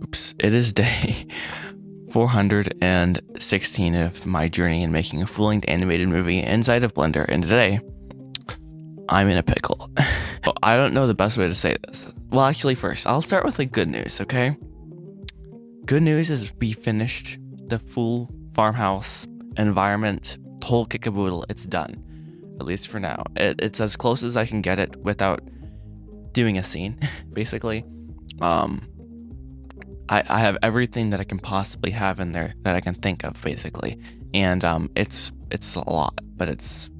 Oops, it is day 416 of my journey in making a full-length animated movie inside of Blender, and today I'm in a pickle. Well, I don't know the best way to say this. Well, actually, first, I'll start with the good news, okay? Good news is we finished the full farmhouse environment, the whole kickaboodle. It's done, at least for now. It's as close as I can get it without doing a scene, basically. I have everything that I can possibly have in there that I can think of, basically, and it's a lot, but it's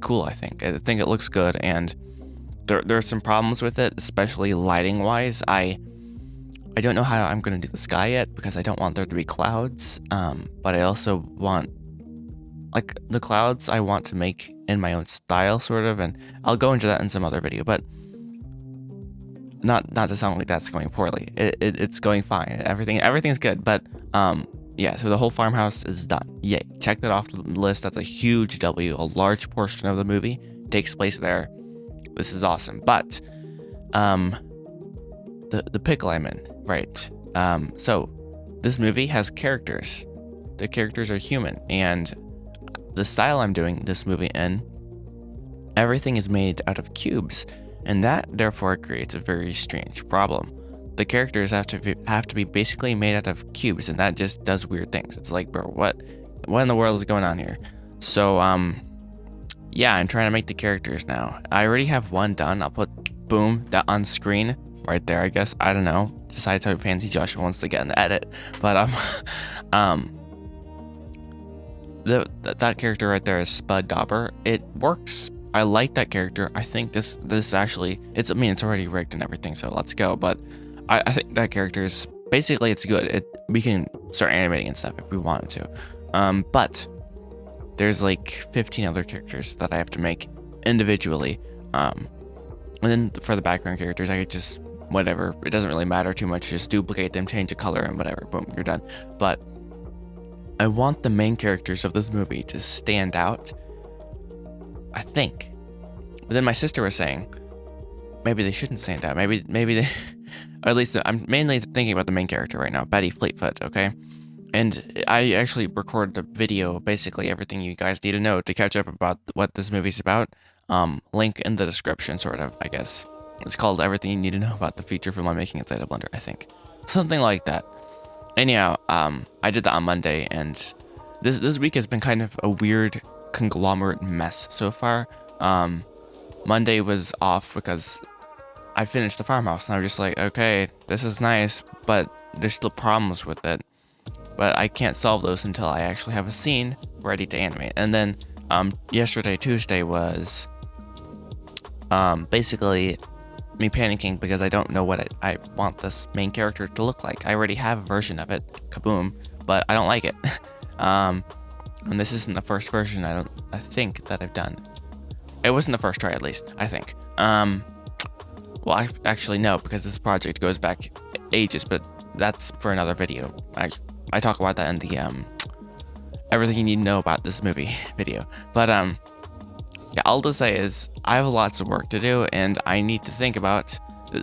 cool. I think it looks good, and there are some problems with it, especially lighting wise. I don't know how I'm gonna do the sky yet because I don't want there to be clouds, but I also want, like, the clouds I want to make in my own style, sort of, and I'll go into that in some other video, but not to sound like that's going poorly. It's going fine. Everything's good. But yeah. So the whole farmhouse is done. Yay! Check that off the list. That's a huge W. A large portion of the movie takes place there. This is awesome. But the pickle I'm in, right? So this movie has characters. The characters are human, and the style I'm doing this movie in, everything is made out of cubes. And that, therefore, creates a very strange problem. The characters have to be basically made out of cubes, and that just does weird things. It's like, bro, what in the world is going on here? So, yeah, I'm trying to make the characters now. I already have one done. I'll put, boom, that on screen right there, I guess. I don't know. Decides how fancy Joshua wants to get in the edit. But, that character right there is Spud Dauber. It works. I like that character. I think this actually, it's already rigged and everything, so let's go. But I think that character is, basically, it's good. We can start animating and stuff if we wanted to. But there's like 15 other characters that I have to make individually. And then for the background characters, I could just, whatever, it doesn't really matter too much. Just duplicate them, change the color, and whatever, boom, you're done. But I want the main characters of this movie to stand out, I think. But then my sister was saying maybe they shouldn't stand out. Maybe they, or at least I'm mainly thinking about the main character right now, Betty Fleetfoot, okay? And I actually recorded a video, basically everything you guys need to know to catch up about what this movie's about. Link in the description, sort of, I guess. It's called Everything You Need to Know About the Feature Film I'm Making Inside of Blender, I think. Something like that. Anyhow, I did that on Monday, and this week has been kind of a weird conglomerate mess so far. Monday was off because I finished the farmhouse, and I was just like, okay, this is nice, but there's still problems with it. But I can't solve those until I actually have a scene ready to animate. And then yesterday, Tuesday, was basically me panicking because I don't know what I want this main character to look like. I already have a version of it, kaboom, but I don't like it. And this isn't the first version I think that I've done. It wasn't the first try, at least, I think. Well, I actually no, because this project goes back ages, but that's for another video. I talk about that in the everything you need to know about this movie video. But yeah, all to say is I have lots of work to do, and I need to think about,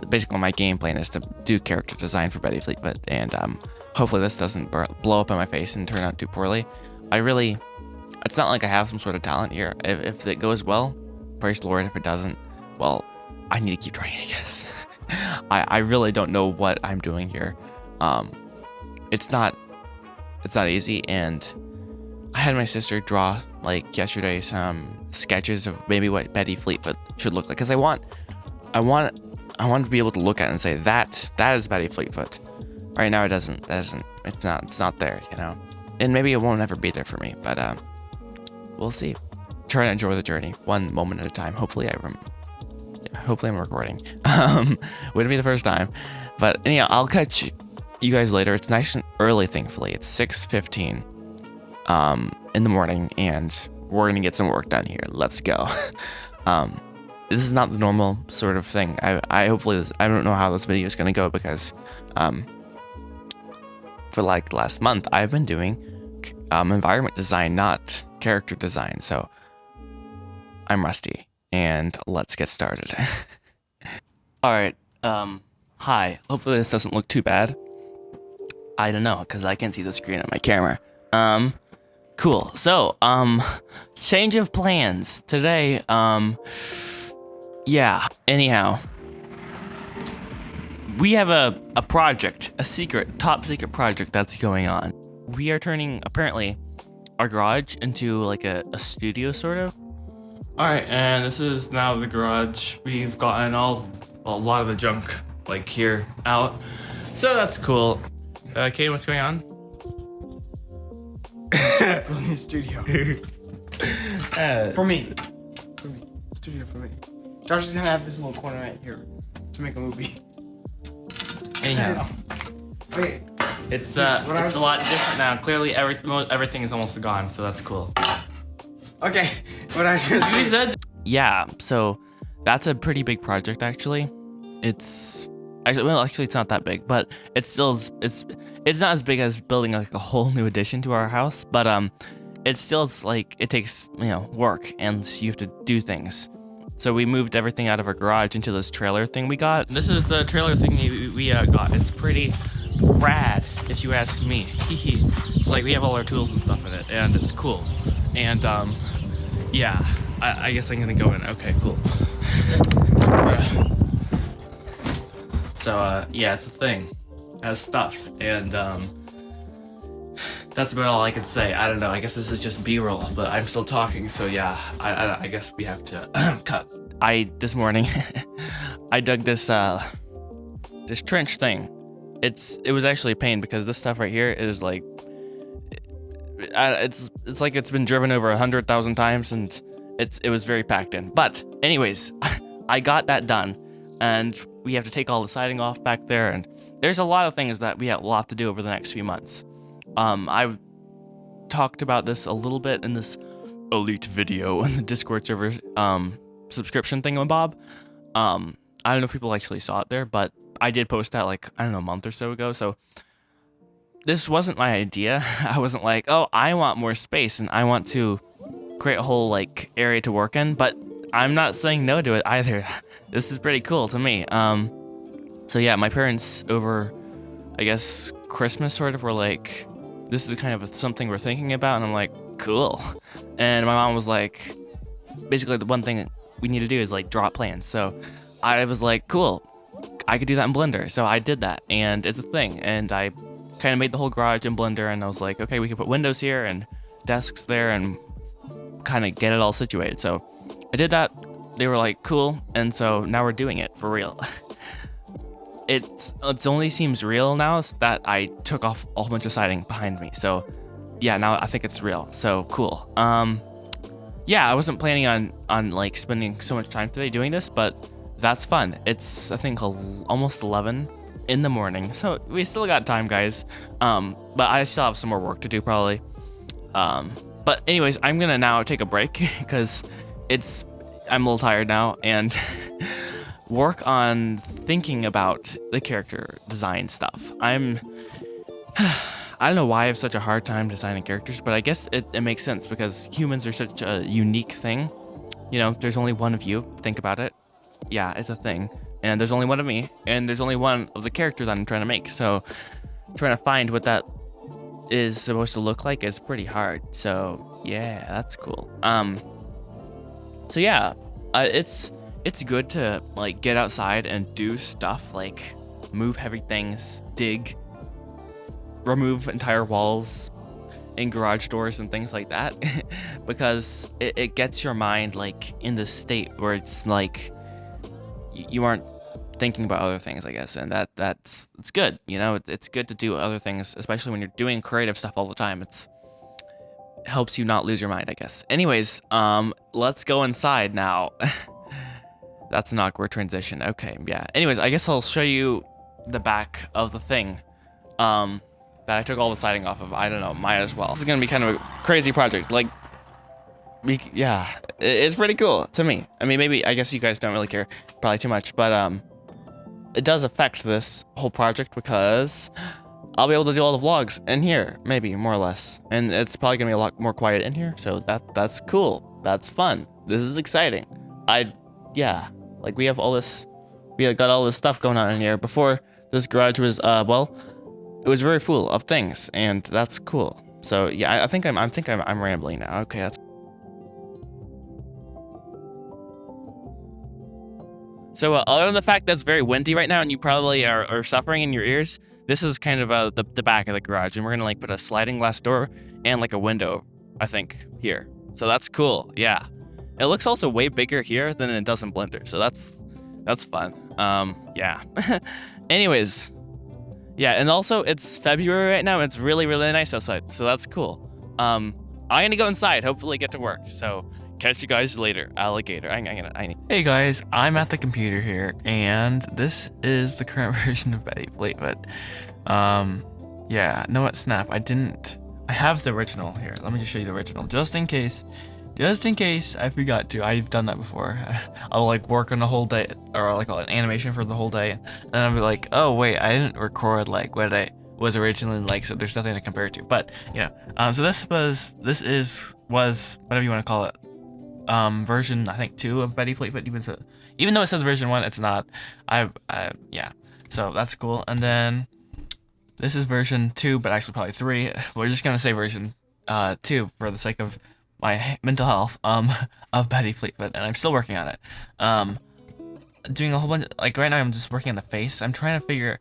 basically my game plan is to do character design for Betty Fleetfoot, and hopefully this doesn't blow up in my face and turn out too poorly. It's not like I have some sort of talent here. If it goes well, praise the Lord. If it doesn't, well, I need to keep trying, I guess. I really don't know what I'm doing here. It's not easy, and I had my sister draw, like, yesterday, some sketches of maybe what Betty Fleetfoot should look like, because I want to be able to look at it and say that is Betty Fleetfoot. Right now, it's not there, you know. And maybe it won't ever be there for me, but we'll see. Try to enjoy the journey, one moment at a time. Hopefully I'm recording. Wouldn't be the first time, but anyhow, I'll catch you guys later. It's nice and early, thankfully. It's 6:15 in the morning, and we're gonna get some work done here. Let's go. This is not the normal sort of thing. I don't know how this video is gonna go because for like the last month, I've been doing environment design, not character design. So I'm rusty, and let's get started. All right. Hi. Hopefully this doesn't look too bad. I don't know, because I can't see the screen on my camera. Cool. So, change of plans today. Yeah. Anyhow, we have a project, a secret, top secret project that's going on. We are turning, apparently, our garage into like a studio, sort of. All right, and this is now the garage. We've gotten a lot of the junk, like, here out. So that's cool. Kate, what's going on? Building a studio. For me. Studio for me. Josh is gonna have this little corner right here to make a movie. Anyhow. Okay. It's a lot different now. Clearly everything is almost gone, so that's cool. Okay. What I was gonna say. Yeah, so that's a pretty big project actually. It's not that big, but it's not as big as building like a whole new addition to our house, but it's like it takes, work, and you have to do things. So we moved everything out of our garage into this trailer thing we got. This is the trailer thing we got. It's pretty rad, if you ask me. It's like we have all our tools and stuff in it, and it's cool. And yeah, I guess I'm gonna go in. Okay, cool. So yeah, it's a thing. It has stuff, and that's about all I can say. I don't know. I guess this is just B-roll, but I'm still talking, so yeah. I guess we have to cut. This morning, I dug this trench thing. It was actually a pain because this stuff right here is like, it's like it's been driven over 100,000 times, and it was very packed in. But anyways, I got that done, and we have to take all the siding off back there, and there's a lot of things that we have a lot to do over the next few months. I talked about this a little bit in this elite video in the Discord server subscription thingamabob. I don't know if people actually saw it there, but I did post that like, I don't know, a month or so ago. So this wasn't my idea. I wasn't like, oh, I want more space and I want to create a whole like area to work in, but I'm not saying no to it either. This is pretty cool to me. So yeah, my parents over, I guess, Christmas sort of were like, this is kind of something we're thinking about, and I'm like, cool. And my mom was like, basically the one thing we need to do is like draw plans. So I was like, cool, I could do that in Blender. So I did that, and it's a thing. And I kind of made the whole garage in Blender, and I was like, okay, we can put windows here and desks there and kind of get it all situated. So I did that. They were like, cool. And so now we're doing it for real. It only seems real now that I took off a whole bunch of siding behind me. So yeah, now I think it's real. So cool. Yeah, I wasn't planning on like spending so much time today doing this, but that's fun. It's, I think, almost 11 in the morning. So we still got time, guys. But I still have some more work to do probably. But anyways, I'm gonna now take a break because I'm a little tired now, and work on thinking about the character design stuff. I don't know why I have such a hard time designing characters, but I guess it makes sense because humans are such a unique thing. There's only one of you. Think about it. Yeah, it's a thing. And there's only one of me, and there's only one of the character that I'm trying to make. So trying to find what that is supposed to look like is pretty hard. So yeah, that's cool. So yeah, it's good to like get outside and do stuff like move heavy things, dig, remove entire walls and garage doors and things like that because it gets your mind like in this state where it's like you aren't thinking about other things, I guess, and it's good. It's good to do other things, especially when you're doing creative stuff all the time. It helps you not lose your mind, I guess. Anyways, let's go inside now. That's an awkward transition. Okay, yeah. Anyways, I guess I'll show you the back of the thing that I took all the siding off of. I don't know, might as well. This is gonna be kind of a crazy project. Like, yeah, it's pretty cool to me. I mean, maybe, I guess you guys don't really care probably too much, but it does affect this whole project because I'll be able to do all the vlogs in here, maybe, more or less. And it's probably gonna be a lot more quiet in here, so that's cool. That's fun. This is exciting. Yeah, like we got all this stuff going on in here. Before, this garage was, well, it was very full of things, and that's cool. So yeah, I think I'm rambling now. Okay, that's. So other than the fact that it's very windy right now, and you probably are suffering in your ears, this is kind of the back of the garage, and we're gonna like put a sliding glass door and like a window, I think, here. So that's cool. Yeah, it looks also way bigger here than it does in Blender. So that's fun. Yeah. Anyways, yeah, and also it's February right now. It's really nice outside, so that's cool. I'm gonna go inside. Hopefully get to work. So. Catch you guys later, alligator. Hey guys, I'm at the computer here, and this is the current version of Fleetfoot. Yeah, no, what, snap. I have the original here. Let me just show you the original, just in case I forgot to. I've done that before. I'll like work on the whole day, or like an animation for the whole day, and then I'll be like, oh wait, I didn't record like what I was originally like, so there's nothing to compare it to. But you know, so this was whatever you want to call it. Version I think 2 of Fleetfoot, even though it says version 1, it's not. Yeah, so that's cool. And then this is version 2, but actually probably 3. We're just gonna say version 2 for the sake of my mental health of Fleetfoot, and I'm still working on it. Doing a whole bunch, like right now I'm just working on the face. I'm trying to figure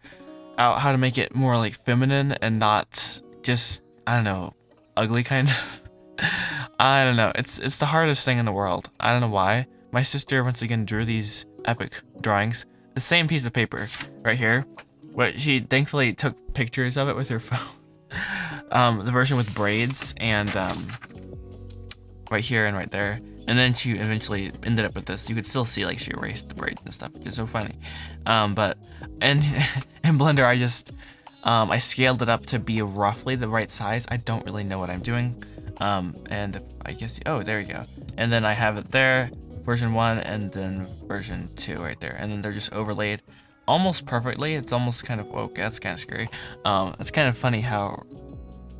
out how to make it more like feminine and not just, I don't know, ugly kind of. I don't know. It's the hardest thing in the world. I don't know why. My sister once again drew these epic drawings. The same piece of paper right here. Where she thankfully took pictures of it with her phone. The version with braids and right here and right there. And then she eventually ended up with this. You could still see like she erased the braids and stuff, which is so funny. But in Blender I scaled it up to be roughly the right size. I don't really know what I'm doing. And I guess, oh, there you go. And then I have it there, version 1, and then version 2 right there. And then they're just overlaid almost perfectly. It's almost kind of, whoa, that's kind of scary. It's kind of funny how,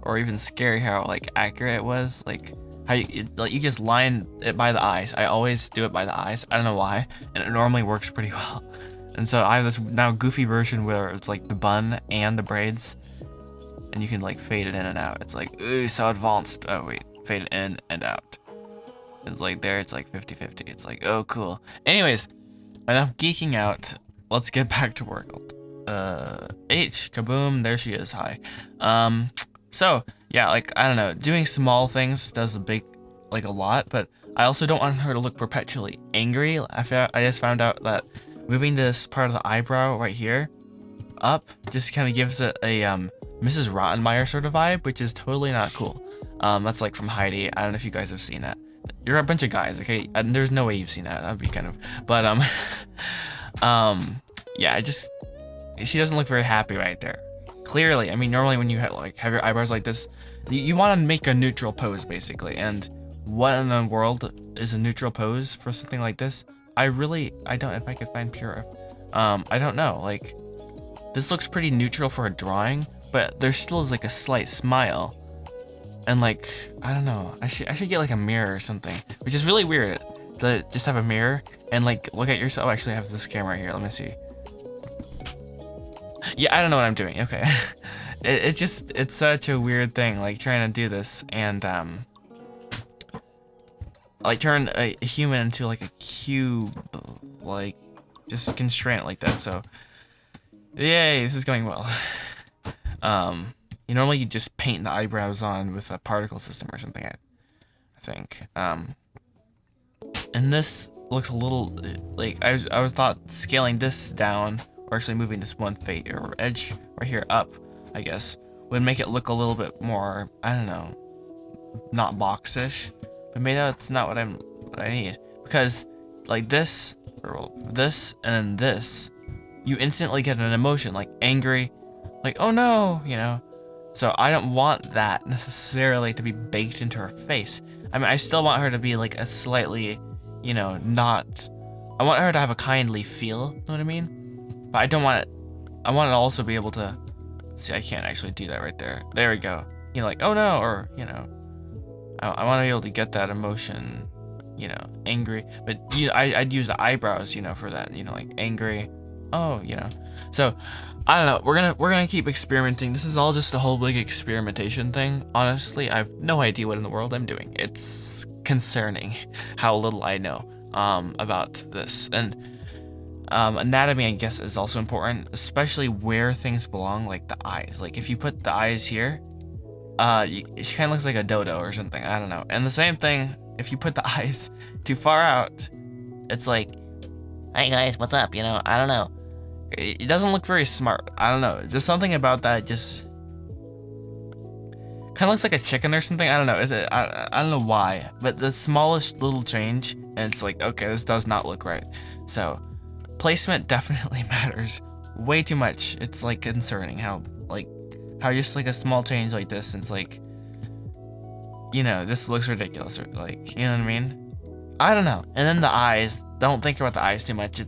or even scary how like accurate it was. Like how you just line it by the eyes. I always do it by the eyes. I don't know why. And it normally works pretty well. And so I have this now goofy version where it's like the bun and the braids. And you can like fade it in and out. It's like, ooh, so advanced. Oh wait, fade it in and out. It's like there, it's like 50-50. It's like, oh cool. Anyways, enough geeking out. Let's get back to work. H, kaboom, there she is, hi. So yeah, like, I don't know, doing small things does a lot, but I also don't want her to look perpetually angry. I just found out that moving this part of the eyebrow right here up just kind of gives it a Mrs. Rottenmeier sort of vibe, which is totally not cool. That's like from Heidi. I don't know if you guys have seen that. You're a bunch of guys, okay? And there's no way you've seen that. That'd be kind of, but yeah, she doesn't look very happy right there. Clearly, I mean, normally when you have your eyebrows like this, you want to make a neutral pose basically. And what in the world is a neutral pose for something like this? I don't, if I could find pure, I don't know. Like, this looks pretty neutral for a drawing, but there still is like a slight smile. And like, I don't know, I should get like a mirror or something, which is really weird to just have a mirror and like look at yourself. Oh, actually I have this camera right here. Let me see. Yeah, I don't know what I'm doing. Okay. It's such a weird thing, like trying to do this and like turn a human into like a cube, like just constrain it like that. So yay, this is going well. Normally you just paint the eyebrows on with a particle system or something, I think. And this looks a little, like, I was thought scaling this down, or actually moving this one fade or edge right here up, I guess, would make it look a little bit more, I don't know, not boxish. But maybe that's not what I need. Because, like this, or this, and then this, you instantly get an emotion, like angry, like, oh no, you know? So I don't want that necessarily to be baked into her face. I mean, I still want her to be like a slightly, you know, not, I want her to have a kindly feel, you know what I mean? But I don't want it, I want it to also be able to, see, I can't actually do that right there. There we go. You know, like, oh no, or, you know, I want to be able to get that emotion, you know, angry. But I'd use the eyebrows, you know, for that, you know, like angry, Oh, you know. So, I don't know. We're gonna keep experimenting. This is all just a whole big experimentation thing. Honestly, I have no idea what in the world I'm doing. It's concerning how little I know about this. And anatomy, I guess, is also important, especially where things belong, like the eyes. Like if you put the eyes here, she kind of looks like a dodo or something. I don't know. And the same thing, if you put the eyes too far out, it's like, hey guys, what's up? You know, I don't know. It doesn't look very smart. I don't know. There's something about that just kind of looks like a chicken or something. I don't know. Is it? I don't know why. But the smallest little change, and it's like, okay, this does not look right. So placement definitely matters way too much. It's like concerning how just like a small change like this, and it's like, you know, this looks ridiculous, or like, you know what I mean? I don't know. And then the eyes, don't think about the eyes too much.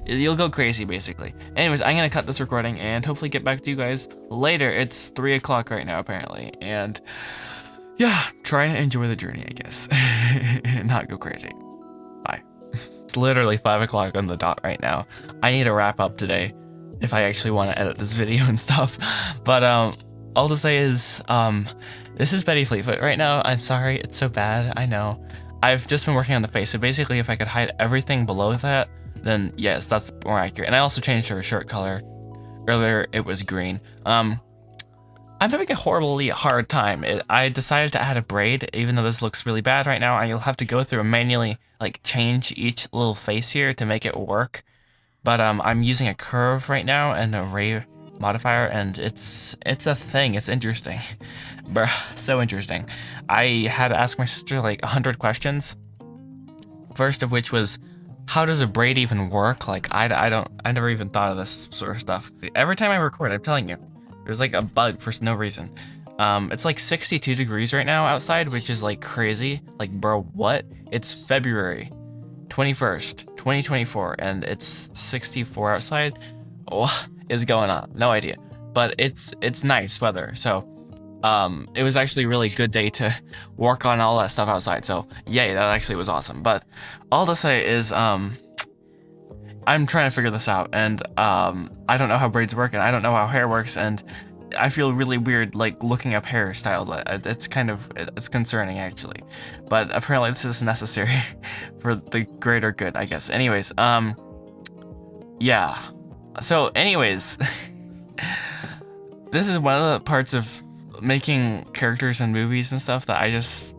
You'll go crazy basically. Anyways, I'm gonna cut this recording and hopefully get back to you guys later. It's 3 o'clock right now apparently, and yeah, trying to enjoy the journey, I guess. Not go crazy. Bye. It's literally 5 o'clock on the dot right now. I need to wrap up today if I actually want to edit this video and stuff. But all to say is this is Betty Fleetfoot right now. I'm sorry, it's so bad, I know. I've just been working on the face, so basically if I could hide everything below that, then yes, that's more accurate. And I also changed her shirt color. Earlier it was green. I'm having a horribly hard time. I decided to add a braid, even though this looks really bad right now, and you'll have to go through and manually like change each little face here to make it work. But I'm using a curve right now and a ray modifier, and it's a thing. It's interesting. Bruh, so interesting. I had to ask my sister like 100 questions. First of which was, how does a braid even work? Like I never even thought of this sort of stuff. Every time I record, I'm telling you, there's like a bug for no reason. It's like 62 degrees right now outside, which is like crazy. Like, bro, what? It's February 21st, 2024, and it's 64 outside. What is going on? No idea. But it's nice weather, so it was actually a really good day to work on all that stuff outside. So yay, that actually was awesome. But all to say is I'm trying to figure this out, and I don't know how braids work, and I don't know how hair works, and I feel really weird like looking up hairstyles. It's concerning actually, but apparently this is necessary for the greater good, I guess. Anyways, yeah. So anyways, this is one of the parts of making characters in movies and stuff that it's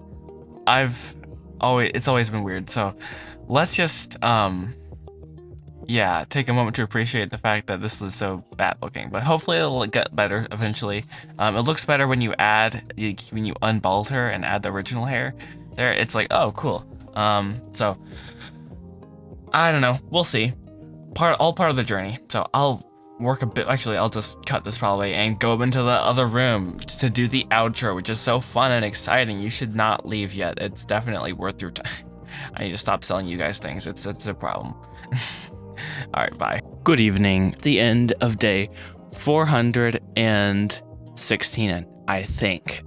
always been weird. So let's just yeah, take a moment to appreciate the fact that this is so bad looking, but hopefully it'll get better eventually. It looks better when you unbald her and add the original hair there. It's like, oh cool. So I don't know, we'll see. All part of the journey. So I'll work a bit. Actually, I'll just cut this probably and go into the other room to do the outro, which is so fun and exciting. You should not leave yet. It's definitely worth your time. I need to stop selling you guys things. It's a problem. All right, bye. Good evening. The end of day 416, I think.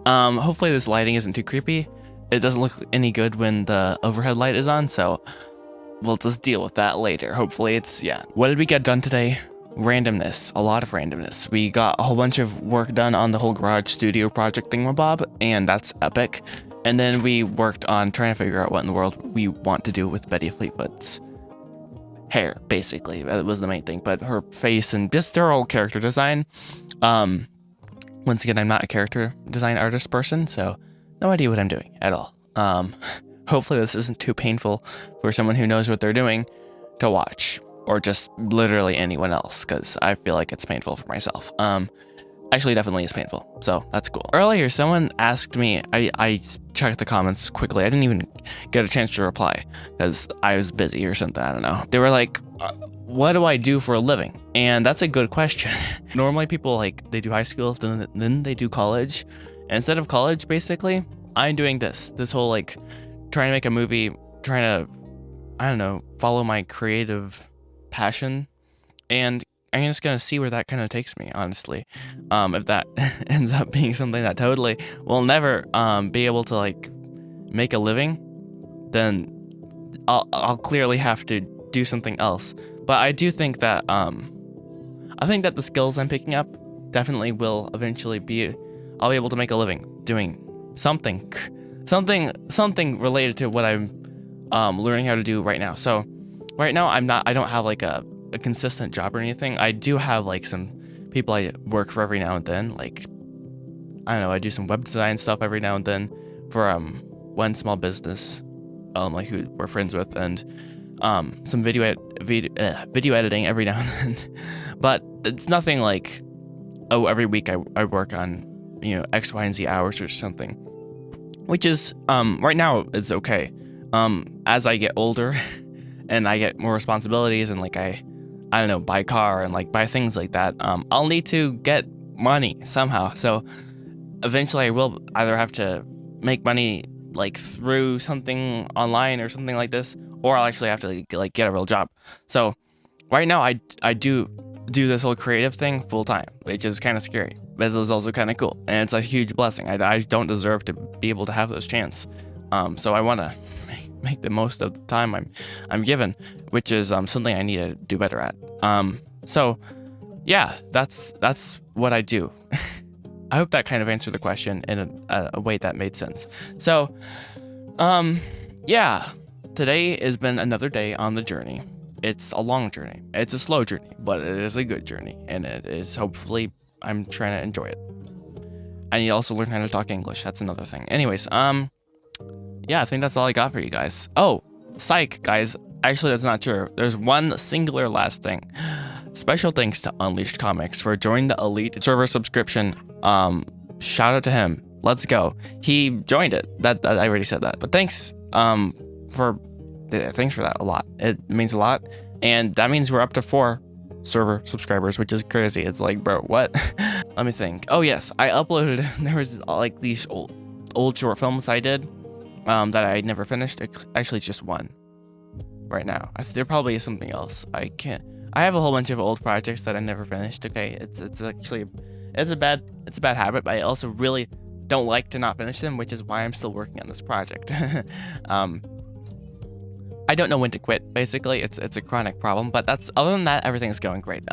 Hopefully this lighting isn't too creepy. It doesn't look any good when the overhead light is on, so we'll just deal with that later. Hopefully it's, yeah. What did we get done today? Randomness, a lot of randomness. We got a whole bunch of work done on the whole garage studio project thingamabob, and that's epic. And then we worked on trying to figure out what in the world we want to do with Betty Fleetfoot's hair, basically. That was the main thing, but her face and just her whole character design. Once again, I'm not a character design artist person, so no idea what I'm doing at all. Hopefully this isn't too painful for someone who knows what they're doing to watch, or just literally anyone else, because I feel like it's painful for myself. Actually, definitely is painful, so that's cool. Earlier, someone asked me, I checked the comments quickly. I didn't even get a chance to reply because I was busy or something, I don't know. They were like, what do I do for a living? And that's a good question. Normally people they do high school, then they do college. And instead of college, basically, I'm doing this whole trying to make a movie, trying to, I don't know, follow my creative passion. And I'm just gonna see where that kind of takes me, honestly. If that ends up being something that totally will never be able to make a living, then I'll clearly have to do something else. But I do think that the skills I'm picking up definitely will eventually be, I'll be able to make a living doing something related to what I'm learning how to do right now. So right now I don't have like a consistent job or anything. I do have like some people I work for every now and then. Like, I don't know, I do some web design stuff every now and then for one small business like who we're friends with, and some video editing every now and then. But it's nothing like, oh, every week I work on, you know, X, Y, and Z hours or something, which is right now is okay. As I get older and I get more responsibilities and like I don't know, buy a car and like buy things like that, I'll need to get money somehow. So eventually I will either have to make money like through something online or something like this, or I'll actually have to like get a real job. So right now I do this whole creative thing full time, which is kind of scary, but it is also kind of cool, and it's a huge blessing. I don't deserve to be able to have this chance. So I want to make the most of the time I'm given, which is something I need to do better at. So yeah, that's what I do. I hope that kind of answered the question in a way that made sense. So, yeah, today has been another day on the journey. It's a long journey. It's a slow journey, but it is a good journey, and it is, hopefully, I'm trying to enjoy it. I need to also learn how to talk English. That's another thing. Anyways, yeah, I think that's all I got for you guys. Oh, psych, guys. Actually, that's not true. There's one singular last thing. Special thanks to Unleashed Comics for joining the Elite server subscription. Shout out to him. Let's go. He joined it. That I already said that. But thanks for that a lot. It means a lot. And that means we're up to 4 server subscribers, which is crazy. It's like, bro, what? Let me think. Oh yes, I uploaded, there was like these old short films I did that I never finished. Actually, it's just one right now. There probably is something else. I have a whole bunch of old projects that I never finished. Okay, it's actually a bad habit, but I also really don't like to not finish them, which is why I'm still working on this project. I don't know when to quit. Basically, it's a chronic problem. But other than that, everything's going great.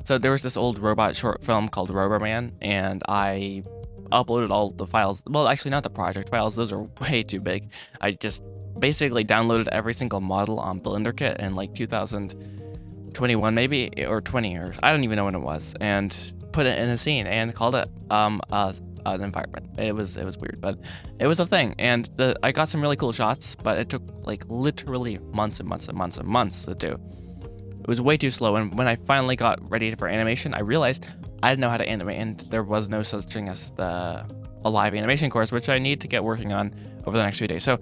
So there was this old robot short film called Roboman, and I uploaded all the files. Well, actually, not the project files. Those are way too big. I just basically downloaded every single model on BlenderKit in like 2021 maybe, or 20, or I don't even know when it was, and put it in a scene and called it an environment. It was weird, but it was a thing, and I got some really cool shots, but it took like literally months and months and months and months to do. It was way too slow, and when I finally got ready for animation, I realized I didn't know how to animate, and there was no such thing as a live animation course, which I need to get working on over the next few days. So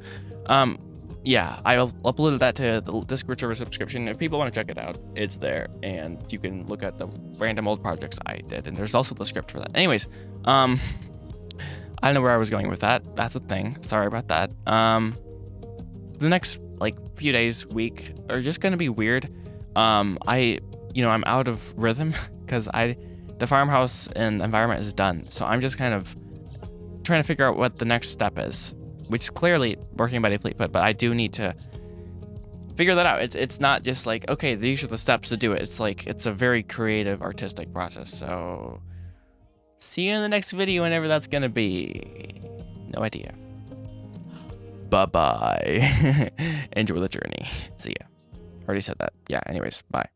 yeah, I uploaded that to the Discord server subscription. If people want to check it out, it's there, and you can look at the random old projects I did, and there's also the script for that. Anyways, I don't know where I was going with that. That's a thing. Sorry about that. The next like few days, week are just gonna be weird. I'm out of rhythm because the farmhouse and environment is done, so I'm just kind of trying to figure out what the next step is, which is clearly working by Fleetfoot, but I do need to figure that out. It's not just like, okay, these are the steps to do it. It's like, it's a very creative, artistic process. So see you in the next video, whenever that's gonna be. No idea. Bye-bye. Enjoy the journey. See ya. Already said that. Yeah, anyways, bye.